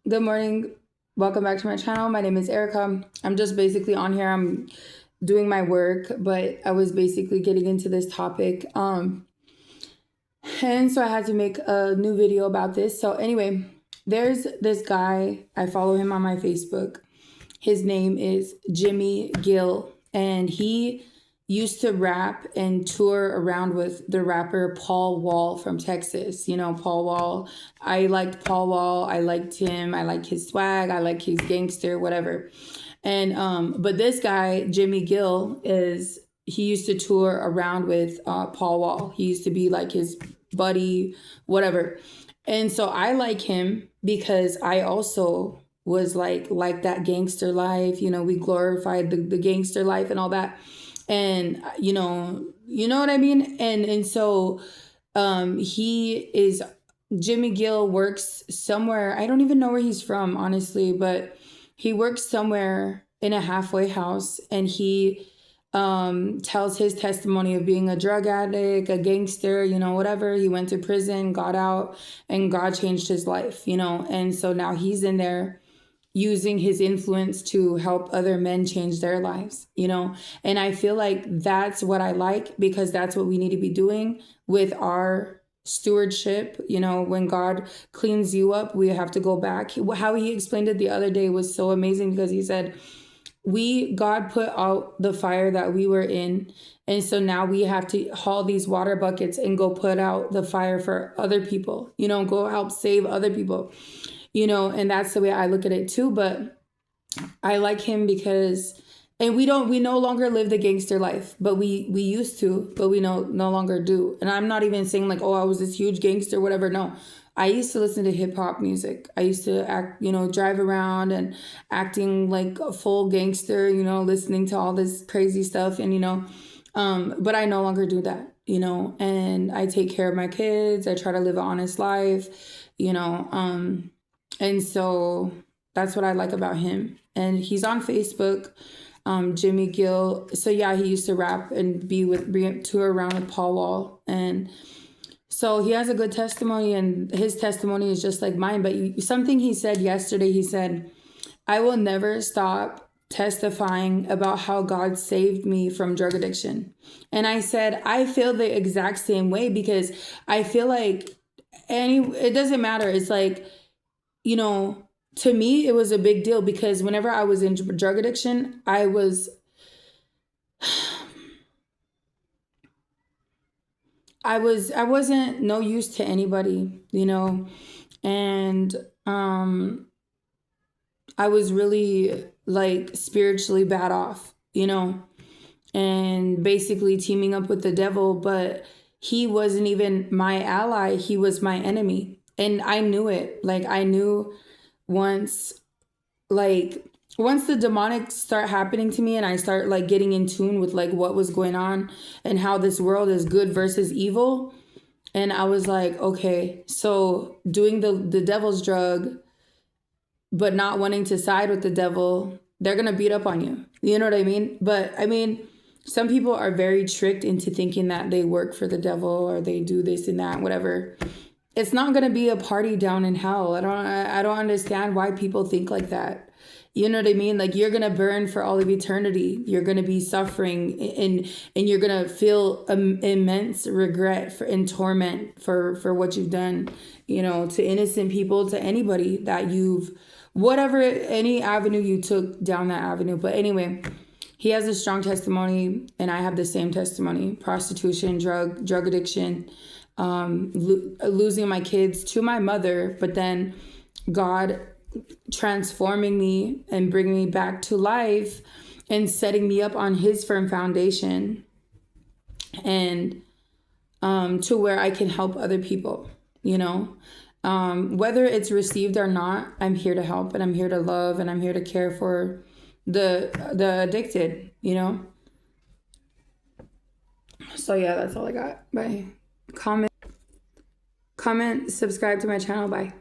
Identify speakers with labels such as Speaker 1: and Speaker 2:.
Speaker 1: Good morning. Welcome back to my channel. My name is Erica. I'm just basically on here. I'm doing my work, but I was basically getting into this topic. And so I had to make a new video about this. So anyway, there's this guy. I follow him on my Facebook. His name is Gill, and he used to rap and tour around with the rapper Paul Wall from Texas. You know, Paul Wall. I liked Paul Wall. I liked him. I like his swag. I like his gangster, whatever. And but this guy, Gill, he used to tour around with Paul Wall. He used to be like his buddy, whatever. And so I like him because I also was like that gangster life. You know, we glorified the gangster life and all that. And you know what I mean? And so Jimmy Gill works somewhere. I don't even know where he's from, honestly, but he works somewhere in a halfway house, and he tells his testimony of being a drug addict, a gangster, you know, whatever. He went to prison, got out, and God changed his life, you know. And so now he's in there using his influence to help other men change their lives, you know. And I feel like that's what I like, because that's what we need to be doing with our stewardship. You know, when God cleans you up, we have to go back. How he explained it the other day was so amazing, because he said, God put out the fire that we were in, and so now we have to haul these water buckets and go put out the fire for other people, you know, go help save other people. You know, and that's the way I look at it too. But I like him because, and we no longer live the gangster life, but we used to, but we no longer do. And I'm not even saying like, oh, I was this huge gangster, whatever. No, I used to listen to hip hop music. I used to act, you know, drive around and acting like a full gangster, you know, listening to all this crazy stuff. And, you know, but I no longer do that, you know, and I take care of my kids. I try to live an honest life, you know, and so that's what I like about him. And he's on Facebook, Jimmy Gill. So yeah, he used to rap and tour around with Paul Wall. And so he has a good testimony, and his testimony is just like mine. But something he said yesterday, he said, I will never stop testifying about how God saved me from drug addiction. And I said, I feel the exact same way, because I feel like it doesn't matter. It's like, you know, to me, it was a big deal, because whenever I was in drug addiction, I wasn't no use to anybody, you know, and I was really like spiritually bad off, you know, and basically teaming up with the devil. But he wasn't even my ally, he was my enemy. And I knew it. Like, I knew once the demonic start happening to me, and I start like getting in tune with like what was going on and how this world is good versus evil. And I was like, okay, so doing the devil's drug, but not wanting to side with the devil, they're going to beat up on you. You know what I mean? But I mean, some people are very tricked into thinking that they work for the devil or they do this and that, whatever. It's not going to be a party down in hell. I don't understand why people think like that. You know what I mean? Like, you're going to burn for all of eternity. You're going to be suffering, and you're going to feel immense regret and torment for what you've done, you know, to innocent people, to anybody that any avenue you took down that avenue. But anyway, he has a strong testimony, and I have the same testimony: prostitution, drug addiction, losing my kids to my mother, but then God transforming me and bringing me back to life and setting me up on his firm foundation, and to where I can help other people, you know, whether it's received or not. I'm here to help, and I'm here to love, and I'm here to care for the addicted, you know. So yeah, that's all I got. Bye. Comment, subscribe to my channel. Bye.